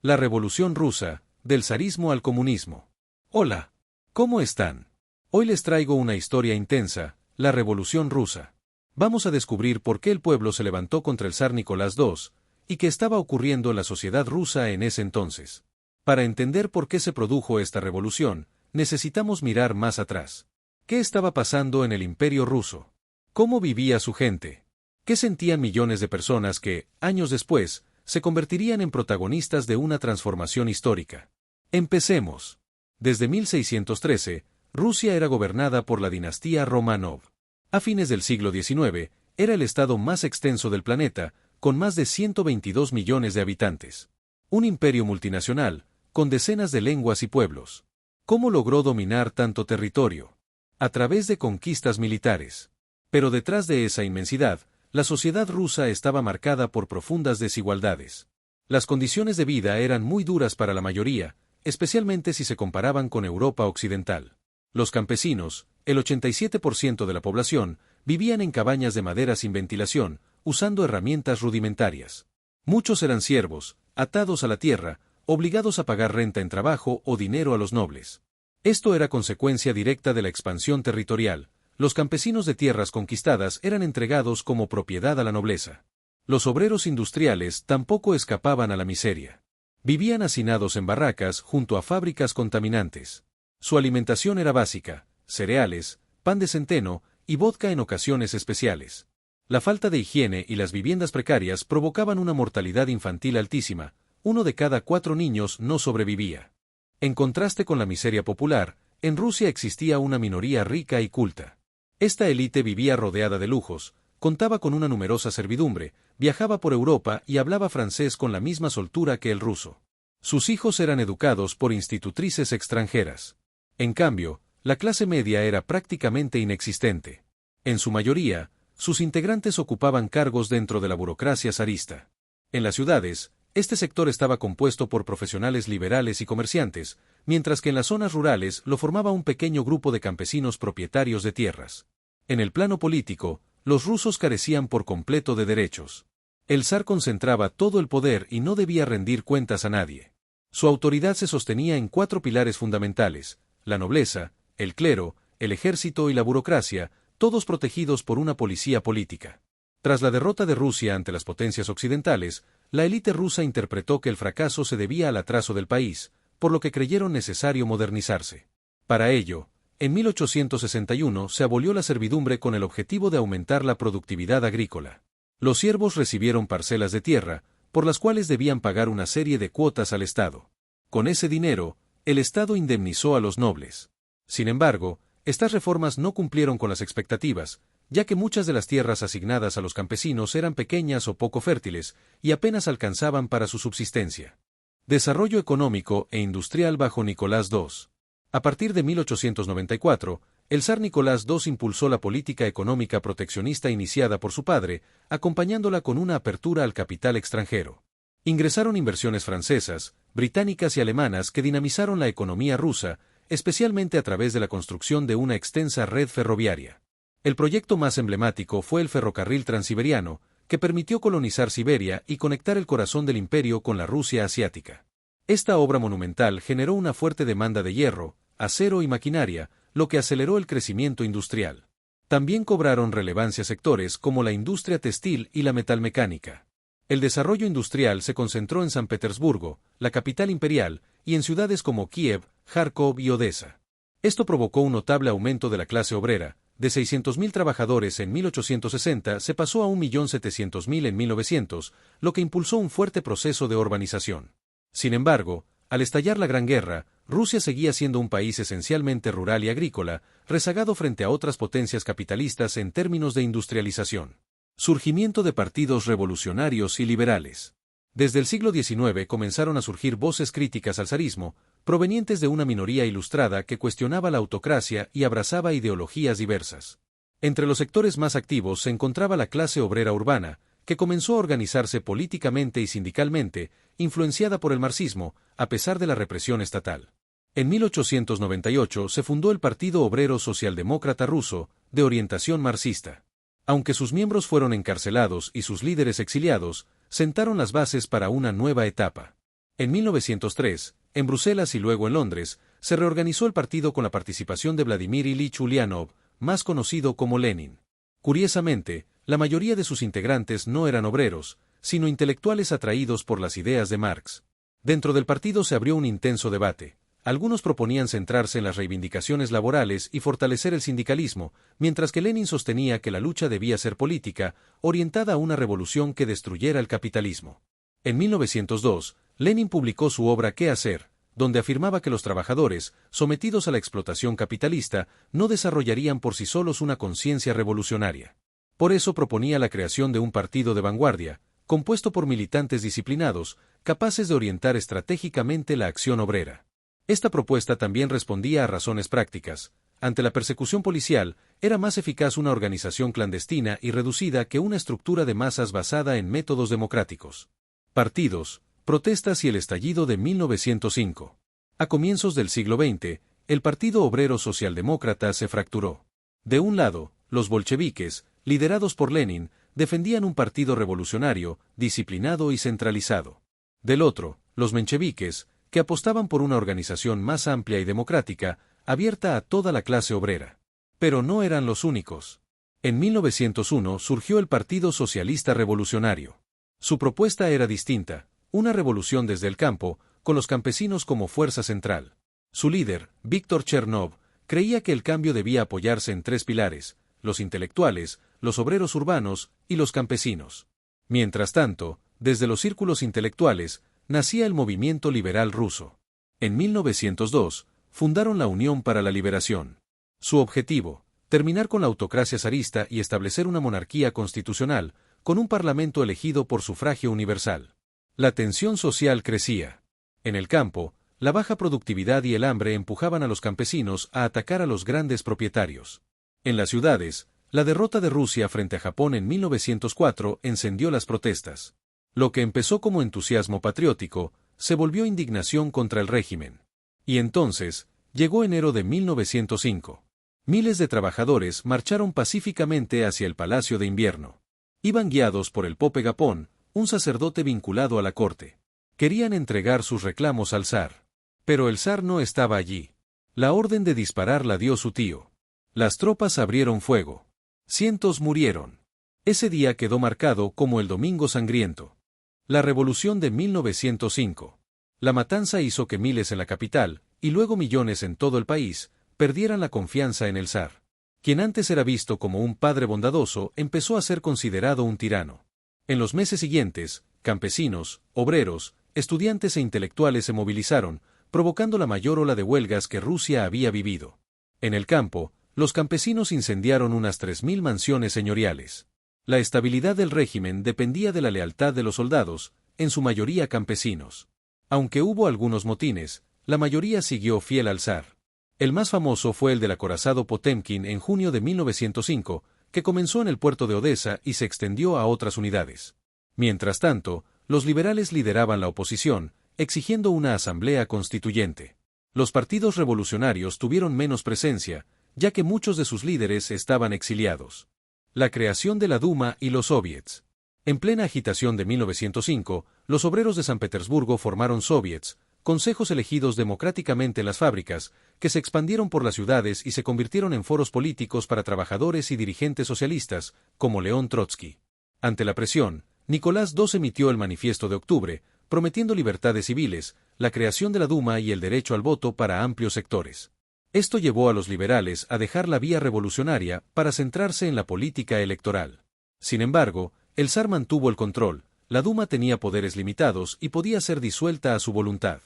La Revolución Rusa, del zarismo al comunismo. Hola, ¿cómo están? Hoy les traigo una historia intensa, la Revolución Rusa. Vamos a descubrir por qué el pueblo se levantó contra el zar Nicolás II, y qué estaba ocurriendo en la sociedad rusa en ese entonces. Para entender por qué se produjo esta revolución, necesitamos mirar más atrás. ¿Qué estaba pasando en el Imperio ruso? ¿Cómo vivía su gente? ¿Qué sentían millones de personas que, años después, se convertirían en protagonistas de una transformación histórica? Empecemos. Desde 1613, Rusia era gobernada por la dinastía Romanov. A fines del siglo XIX, era el estado más extenso del planeta, con más de 122 millones de habitantes. Un imperio multinacional, con decenas de lenguas y pueblos. ¿Cómo logró dominar tanto territorio? A través de conquistas militares. Pero detrás de esa inmensidad, la sociedad rusa estaba marcada por profundas desigualdades. Las condiciones de vida eran muy duras para la mayoría, especialmente si se comparaban con Europa occidental. Los campesinos, el 87% de la población, vivían en cabañas de madera sin ventilación, usando herramientas rudimentarias. Muchos eran siervos, atados a la tierra, obligados a pagar renta en trabajo o dinero a los nobles. Esto era consecuencia directa de la expansión territorial. Los campesinos de tierras conquistadas eran entregados como propiedad a la nobleza. Los obreros industriales tampoco escapaban a la miseria. Vivían hacinados en barracas junto a fábricas contaminantes. Su alimentación era básica: cereales, pan de centeno y vodka en ocasiones especiales. La falta de higiene y las viviendas precarias provocaban una mortalidad infantil altísima. 1 de cada 4 niños no sobrevivía. En contraste con la miseria popular, en Rusia existía una minoría rica y culta. Esta élite vivía rodeada de lujos, contaba con una numerosa servidumbre, viajaba por Europa y hablaba francés con la misma soltura que el ruso. Sus hijos eran educados por institutrices extranjeras. En cambio, la clase media era prácticamente inexistente. En su mayoría, sus integrantes ocupaban cargos dentro de la burocracia zarista. En las ciudades, este sector estaba compuesto por profesionales liberales y comerciantes, mientras que en las zonas rurales lo formaba un pequeño grupo de campesinos propietarios de tierras. En el plano político, los rusos carecían por completo de derechos. El zar concentraba todo el poder y no debía rendir cuentas a nadie. Su autoridad se sostenía en 4 pilares fundamentales: la nobleza, el clero, el ejército y la burocracia, todos protegidos por una policía política. Tras la derrota de Rusia ante las potencias occidentales, la élite rusa interpretó que el fracaso se debía al atraso del país, por lo que creyeron necesario modernizarse. Para ello, en 1861 se abolió la servidumbre con el objetivo de aumentar la productividad agrícola. Los siervos recibieron parcelas de tierra, por las cuales debían pagar una serie de cuotas al Estado. Con ese dinero, el Estado indemnizó a los nobles. Sin embargo, estas reformas no cumplieron con las expectativas, ya que muchas de las tierras asignadas a los campesinos eran pequeñas o poco fértiles, y apenas alcanzaban para su subsistencia. Desarrollo económico e industrial bajo Nicolás II. A partir de 1894, el zar Nicolás II impulsó la política económica proteccionista iniciada por su padre, acompañándola con una apertura al capital extranjero. Ingresaron inversiones francesas, británicas y alemanas que dinamizaron la economía rusa, especialmente a través de la construcción de una extensa red ferroviaria. El proyecto más emblemático fue el ferrocarril transiberiano, que permitió colonizar Siberia y conectar el corazón del imperio con la Rusia asiática. Esta obra monumental generó una fuerte demanda de hierro, acero y maquinaria, lo que aceleró el crecimiento industrial. También cobraron relevancia sectores como la industria textil y la metalmecánica. El desarrollo industrial se concentró en San Petersburgo, la capital imperial, y en ciudades como Kiev, Kharkov y Odessa. Esto provocó un notable aumento de la clase obrera. De 600.000 trabajadores en 1860 se pasó a 1.700.000 en 1900, lo que impulsó un fuerte proceso de urbanización. Sin embargo, al estallar la Gran Guerra, Rusia seguía siendo un país esencialmente rural y agrícola, rezagado frente a otras potencias capitalistas en términos de industrialización. Surgimiento de partidos revolucionarios y liberales. Desde el siglo XIX comenzaron a surgir voces críticas al zarismo, provenientes de una minoría ilustrada que cuestionaba la autocracia y abrazaba ideologías diversas. Entre los sectores más activos se encontraba la clase obrera urbana, que comenzó a organizarse políticamente y sindicalmente, influenciada por el marxismo, a pesar de la represión estatal. En 1898 se fundó el Partido Obrero Socialdemócrata Ruso, de orientación marxista. Aunque sus miembros fueron encarcelados y sus líderes exiliados, sentaron las bases para una nueva etapa. En 1903, en Bruselas y luego en Londres, se reorganizó el partido con la participación de Vladimir Ilich Ulyanov, más conocido como Lenin. Curiosamente, la mayoría de sus integrantes no eran obreros, sino intelectuales atraídos por las ideas de Marx. Dentro del partido se abrió un intenso debate. Algunos proponían centrarse en las reivindicaciones laborales y fortalecer el sindicalismo, mientras que Lenin sostenía que la lucha debía ser política, orientada a una revolución que destruyera el capitalismo. En 1902, Lenin publicó su obra ¿Qué hacer?, donde afirmaba que los trabajadores, sometidos a la explotación capitalista, no desarrollarían por sí solos una conciencia revolucionaria. Por eso proponía la creación de un partido de vanguardia, compuesto por militantes disciplinados, capaces de orientar estratégicamente la acción obrera. Esta propuesta también respondía a razones prácticas. Ante la persecución policial, era más eficaz una organización clandestina y reducida que una estructura de masas basada en métodos democráticos. Partidos, protestas y el estallido de 1905. A comienzos del siglo XX, el Partido Obrero Socialdemócrata se fracturó. De un lado, los bolcheviques, liderados por Lenin, defendían un partido revolucionario, disciplinado y centralizado. Del otro, los mencheviques, que apostaban por una organización más amplia y democrática, abierta a toda la clase obrera. Pero no eran los únicos. En 1901 surgió el Partido Socialista Revolucionario. Su propuesta era distinta, una revolución desde el campo, con los campesinos como fuerza central. Su líder, Víctor Chernov, creía que el cambio debía apoyarse en tres pilares: los intelectuales, los obreros urbanos y los campesinos. Mientras tanto, desde los círculos intelectuales, nacía el movimiento liberal ruso. En 1902, fundaron la Unión para la Liberación. Su objetivo, terminar con la autocracia zarista y establecer una monarquía constitucional, con un parlamento elegido por sufragio universal. La tensión social crecía. En el campo, la baja productividad y el hambre empujaban a los campesinos a atacar a los grandes propietarios. En las ciudades, la derrota de Rusia frente a Japón en 1904 encendió las protestas. Lo que empezó como entusiasmo patriótico, se volvió indignación contra el régimen. Y entonces, llegó enero de 1905. Miles de trabajadores marcharon pacíficamente hacia el Palacio de Invierno. Iban guiados por el Pope Gapón, un sacerdote vinculado a la corte. Querían entregar sus reclamos al zar. Pero el zar no estaba allí. La orden de disparar la dio su tío. Las tropas abrieron fuego. Cientos murieron. Ese día quedó marcado como el Domingo Sangriento. La revolución de 1905. La matanza hizo que miles en la capital, y luego millones en todo el país, perdieran la confianza en el zar. Quien antes era visto como un padre bondadoso empezó a ser considerado un tirano. En los meses siguientes, campesinos, obreros, estudiantes e intelectuales se movilizaron, provocando la mayor ola de huelgas que Rusia había vivido. En el campo, los campesinos incendiaron unas 3.000 mansiones señoriales. La estabilidad del régimen dependía de la lealtad de los soldados, en su mayoría campesinos. Aunque hubo algunos motines, la mayoría siguió fiel al zar. El más famoso fue el del acorazado Potemkin en junio de 1905, que comenzó en el puerto de Odessa y se extendió a otras unidades. Mientras tanto, los liberales lideraban la oposición, exigiendo una asamblea constituyente. Los partidos revolucionarios tuvieron menos presencia, ya que muchos de sus líderes estaban exiliados. La creación de la Duma y los soviets. En plena agitación de 1905, los obreros de San Petersburgo formaron soviets, consejos elegidos democráticamente en las fábricas, que se expandieron por las ciudades y se convirtieron en foros políticos para trabajadores y dirigentes socialistas, como León Trotsky. Ante la presión, Nicolás II emitió el Manifiesto de Octubre, prometiendo libertades civiles, la creación de la Duma y el derecho al voto para amplios sectores. Esto llevó a los liberales a dejar la vía revolucionaria para centrarse en la política electoral. Sin embargo, el zar mantuvo el control, la Duma tenía poderes limitados y podía ser disuelta a su voluntad.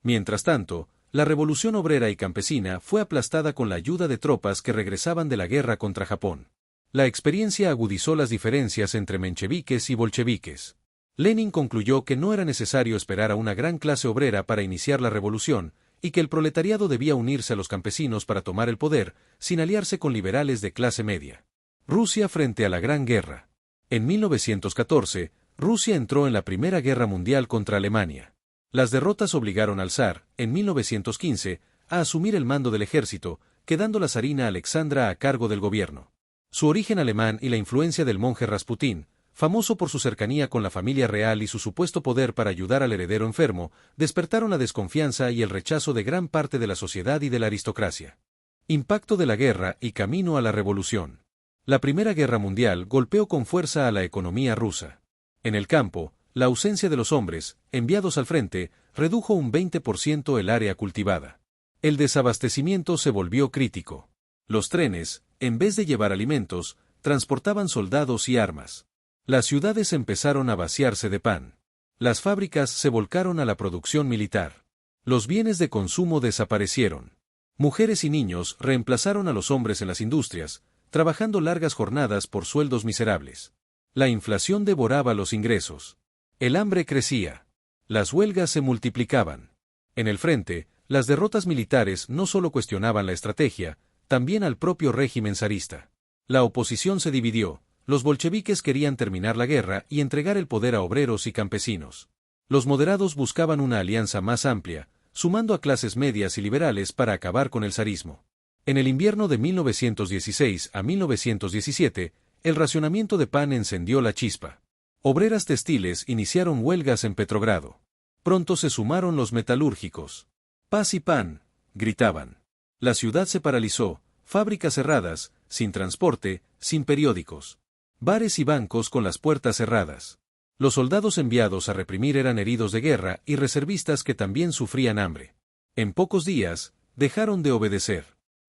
Mientras tanto, la revolución obrera y campesina fue aplastada con la ayuda de tropas que regresaban de la guerra contra Japón. La experiencia agudizó las diferencias entre mencheviques y bolcheviques. Lenin concluyó que no era necesario esperar a una gran clase obrera para iniciar la revolución, y que el proletariado debía unirse a los campesinos para tomar el poder, sin aliarse con liberales de clase media. Rusia frente a la Gran Guerra. En 1914, Rusia entró en la Primera Guerra Mundial contra Alemania. Las derrotas obligaron al zar, en 1915, a asumir el mando del ejército, quedando la zarina Alexandra a cargo del gobierno. Su origen alemán y la influencia del monje Rasputín famoso por su cercanía con la familia real y su supuesto poder para ayudar al heredero enfermo, despertaron la desconfianza y el rechazo de gran parte de la sociedad y de la aristocracia. Impacto de la guerra y camino a la revolución. La Primera Guerra Mundial golpeó con fuerza a la economía rusa. En el campo, la ausencia de los hombres, enviados al frente, redujo un 20% el área cultivada. El desabastecimiento se volvió crítico. Los trenes, en vez de llevar alimentos, transportaban soldados y armas. Las ciudades empezaron a vaciarse de pan. Las fábricas se volcaron a la producción militar. Los bienes de consumo desaparecieron. Mujeres y niños reemplazaron a los hombres en las industrias, trabajando largas jornadas por sueldos miserables. La inflación devoraba los ingresos. El hambre crecía. Las huelgas se multiplicaban. En el frente, las derrotas militares no solo cuestionaban la estrategia, también al propio régimen zarista. La oposición se dividió. Los bolcheviques querían terminar la guerra y entregar el poder a obreros y campesinos. Los moderados buscaban una alianza más amplia, sumando a clases medias y liberales para acabar con el zarismo. En el invierno de 1916 a 1917, el racionamiento de pan encendió la chispa. Obreras textiles iniciaron huelgas en Petrogrado. Pronto se sumaron los metalúrgicos. «Paz y pan», gritaban. La ciudad se paralizó, fábricas cerradas, sin transporte, sin periódicos. Bares y bancos con las puertas cerradas. Los soldados enviados a reprimir eran heridos de guerra y reservistas que también sufrían hambre. En pocos días, dejaron de obedecer.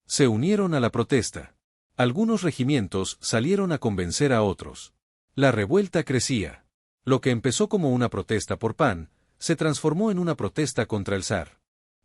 Se unieron a la protesta. Algunos regimientos salieron a convencer a otros. La revuelta crecía. Lo que empezó como una protesta por pan, se transformó en una protesta contra el zar.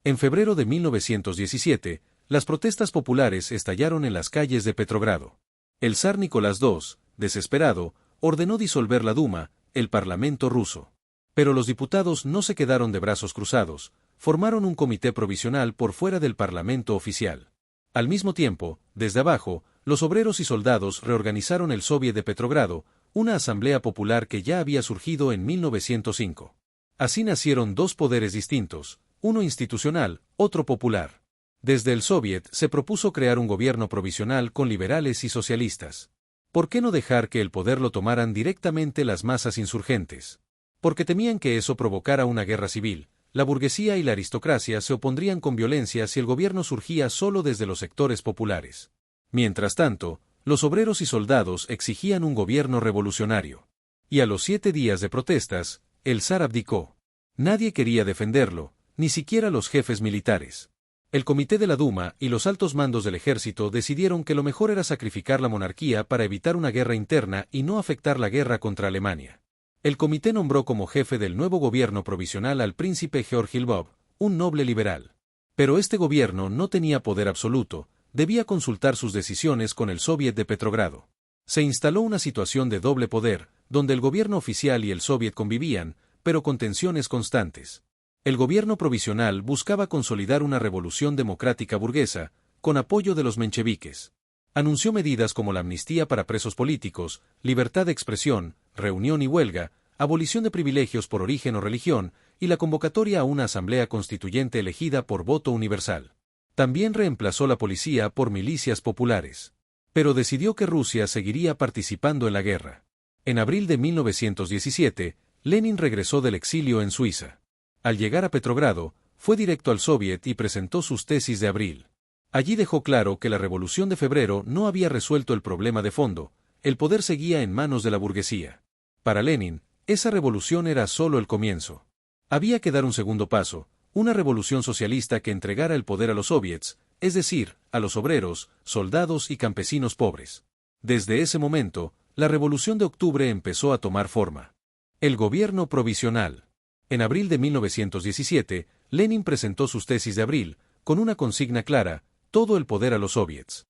En febrero de 1917, las protestas populares estallaron en las calles de Petrogrado. El zar Nicolás II, desesperado, ordenó disolver la Duma, el parlamento ruso. Pero los diputados no se quedaron de brazos cruzados, formaron un comité provisional por fuera del parlamento oficial. Al mismo tiempo, desde abajo, los obreros y soldados reorganizaron el Soviet de Petrogrado, una asamblea popular que ya había surgido en 1905. Así nacieron dos poderes distintos, uno institucional, otro popular. Desde el Soviet se propuso crear un gobierno provisional con liberales y socialistas. ¿Por qué no dejar que el poder lo tomaran directamente las masas insurgentes? Porque temían que eso provocara una guerra civil. La burguesía y la aristocracia se opondrían con violencia si el gobierno surgía solo desde los sectores populares. Mientras tanto, los obreros y soldados exigían un gobierno revolucionario. Y a los 7 días de protestas, el zar abdicó. Nadie quería defenderlo, ni siquiera los jefes militares. El comité de la Duma y los altos mandos del ejército decidieron que lo mejor era sacrificar la monarquía para evitar una guerra interna y no afectar la guerra contra Alemania. El comité nombró como jefe del nuevo gobierno provisional al príncipe Georgi Lvov, un noble liberal. Pero este gobierno no tenía poder absoluto, debía consultar sus decisiones con el Soviet de Petrogrado. Se instaló una situación de doble poder, donde el gobierno oficial y el Soviet convivían, pero con tensiones constantes. El gobierno provisional buscaba consolidar una revolución democrática burguesa, con apoyo de los mencheviques. Anunció medidas como la amnistía para presos políticos, libertad de expresión, reunión y huelga, abolición de privilegios por origen o religión, y la convocatoria a una asamblea constituyente elegida por voto universal. También reemplazó la policía por milicias populares. Pero decidió que Rusia seguiría participando en la guerra. En abril de 1917, Lenin regresó del exilio en Suiza. Al llegar a Petrogrado, fue directo al Soviet y presentó sus tesis de abril. Allí dejó claro que la Revolución de Febrero no había resuelto el problema de fondo, el poder seguía en manos de la burguesía. Para Lenin, esa revolución era solo el comienzo. Había que dar un segundo paso, una revolución socialista que entregara el poder a los soviets, es decir, a los obreros, soldados y campesinos pobres. Desde ese momento, la Revolución de Octubre empezó a tomar forma. El gobierno provisional. En abril de 1917, Lenin presentó sus tesis de abril, con una consigna clara: todo el poder a los soviets.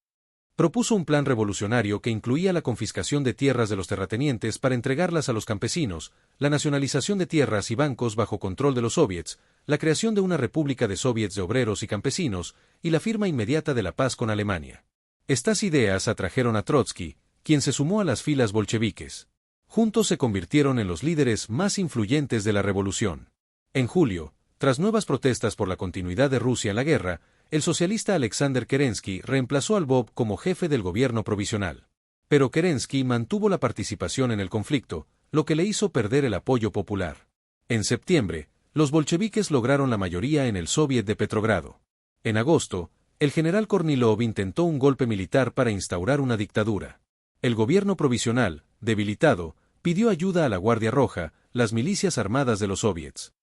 Propuso un plan revolucionario que incluía la confiscación de tierras de los terratenientes para entregarlas a los campesinos, la nacionalización de tierras y bancos bajo control de los soviets, la creación de una república de soviets de obreros y campesinos, y la firma inmediata de la paz con Alemania. Estas ideas atrajeron a Trotsky, quien se sumó a las filas bolcheviques. Juntos se convirtieron en los líderes más influyentes de la revolución. En julio, tras nuevas protestas por la continuidad de Rusia en la guerra, el socialista Alexander Kerensky reemplazó a Lvov como jefe del gobierno provisional. Pero Kerensky mantuvo la participación en el conflicto, lo que le hizo perder el apoyo popular. En septiembre, los bolcheviques lograron la mayoría en el Soviet de Petrogrado. En agosto, el general Kornilov intentó un golpe militar para instaurar una dictadura. El gobierno provisional, debilitado, pidió ayuda a la Guardia Roja, las milicias armadas de los soviets.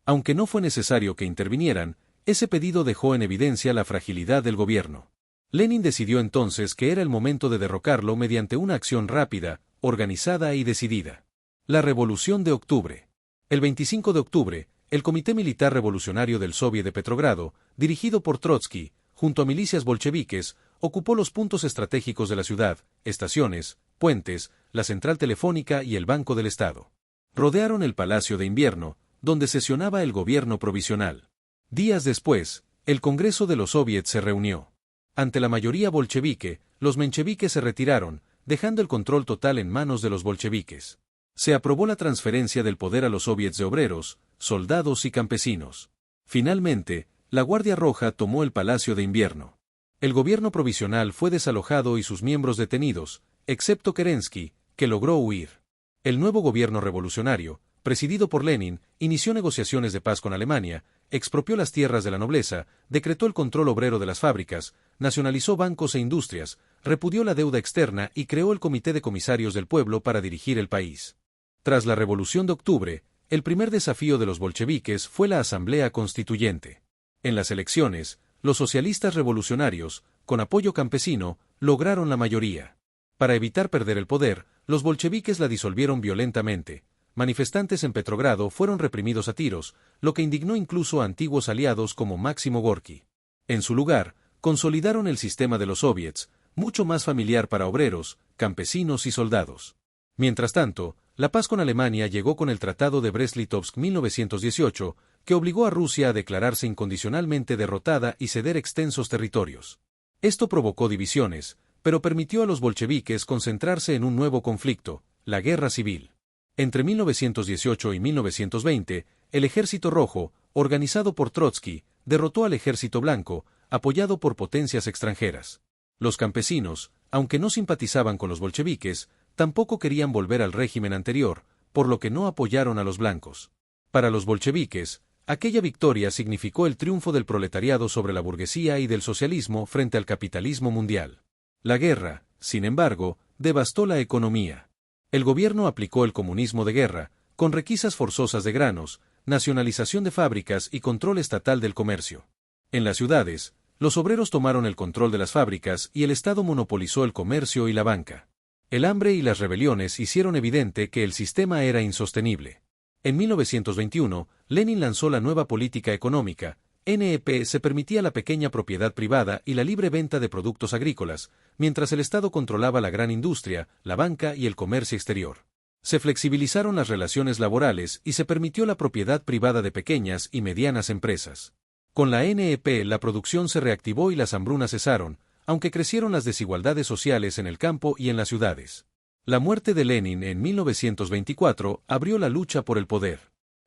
Aunque no fue necesario que intervinieran, ese pedido dejó en evidencia la fragilidad del gobierno. Lenin decidió entonces que era el momento de derrocarlo mediante una acción rápida, organizada y decidida. La Revolución de Octubre. El 25 de octubre, el Comité Militar Revolucionario del Soviet de Petrogrado, dirigido por Trotsky, junto a milicias bolcheviques, ocupó los puntos estratégicos de la ciudad, estaciones, puentes, la central telefónica y el Banco del Estado. Rodearon el Palacio de Invierno, donde sesionaba el gobierno provisional. Días después, el Congreso de los Soviets se reunió. Ante la mayoría bolchevique, los mencheviques se retiraron, dejando el control total en manos de los bolcheviques. Se aprobó la transferencia del poder a los soviets de obreros, soldados y campesinos. Finalmente, la Guardia Roja tomó el Palacio de Invierno. El gobierno provisional fue desalojado y sus miembros detenidos, excepto Kerensky, que logró huir. El nuevo gobierno revolucionario, presidido por Lenin, inició negociaciones de paz con Alemania, expropió las tierras de la nobleza, decretó el control obrero de las fábricas, nacionalizó bancos e industrias, repudió la deuda externa y creó el Comité de Comisarios del Pueblo para dirigir el país. Tras la Revolución de Octubre, el primer desafío de los bolcheviques fue la Asamblea Constituyente. En las elecciones, los socialistas revolucionarios, con apoyo campesino, lograron la mayoría. Para evitar perder el poder, los bolcheviques la disolvieron violentamente. Manifestantes en Petrogrado fueron reprimidos a tiros, lo que indignó incluso a antiguos aliados como Máximo Gorki. En su lugar, consolidaron el sistema de los soviets, mucho más familiar para obreros, campesinos y soldados. Mientras tanto, la paz con Alemania llegó con el Tratado de Brest-Litovsk 1918, que obligó a Rusia a declararse incondicionalmente derrotada y ceder extensos territorios. Esto provocó divisiones, pero permitió a los bolcheviques concentrarse en un nuevo conflicto, la guerra civil. Entre 1918 y 1920, el Ejército Rojo, organizado por Trotsky, derrotó al Ejército Blanco, apoyado por potencias extranjeras. Los campesinos, aunque no simpatizaban con los bolcheviques, tampoco querían volver al régimen anterior, por lo que no apoyaron a los blancos. Para los bolcheviques, aquella victoria significó el triunfo del proletariado sobre la burguesía y del socialismo frente al capitalismo mundial. La guerra, sin embargo, devastó la economía. El gobierno aplicó el comunismo de guerra, con requisas forzosas de granos, nacionalización de fábricas y control estatal del comercio. En las ciudades, los obreros tomaron el control de las fábricas y el Estado monopolizó el comercio y la banca. El hambre y las rebeliones hicieron evidente que el sistema era insostenible. En 1921, Lenin lanzó la nueva política económica. NEP se permitía la pequeña propiedad privada y la libre venta de productos agrícolas, mientras el Estado controlaba la gran industria, la banca y el comercio exterior. Se flexibilizaron las relaciones laborales y se permitió la propiedad privada de pequeñas y medianas empresas. Con la NEP la producción se reactivó y las hambrunas cesaron, aunque crecieron las desigualdades sociales en el campo y en las ciudades. La muerte de Lenin en 1924 abrió la lucha por el poder.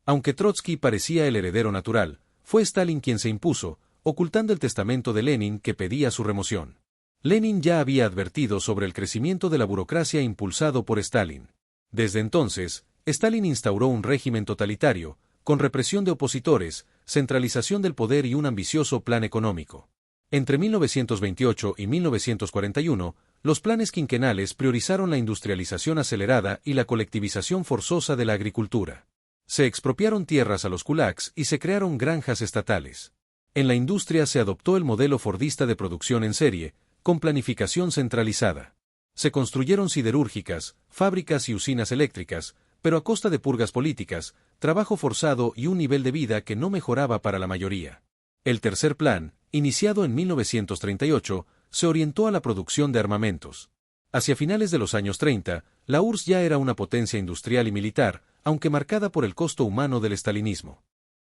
Aunque Trotsky parecía el heredero natural, fue Stalin quien se impuso, ocultando el testamento de Lenin que pedía su remoción. Lenin ya había advertido sobre el crecimiento de la burocracia impulsado por Stalin. Desde entonces, Stalin instauró un régimen totalitario, con represión de opositores, centralización del poder y un ambicioso plan económico. Entre 1928 y 1941, los planes quinquenales priorizaron la industrialización acelerada y la colectivización forzosa de la agricultura. Se expropiaron tierras a los kulaks y se crearon granjas estatales. En la industria se adoptó el modelo fordista de producción en serie, con planificación centralizada. Se construyeron siderúrgicas, fábricas y usinas eléctricas, pero a costa de purgas políticas, trabajo forzado y un nivel de vida que no mejoraba para la mayoría. El tercer plan, iniciado en 1938, se orientó a la producción de armamentos. Hacia finales de los años 30, la URSS ya era una potencia industrial y militar, aunque marcada por el costo humano del estalinismo.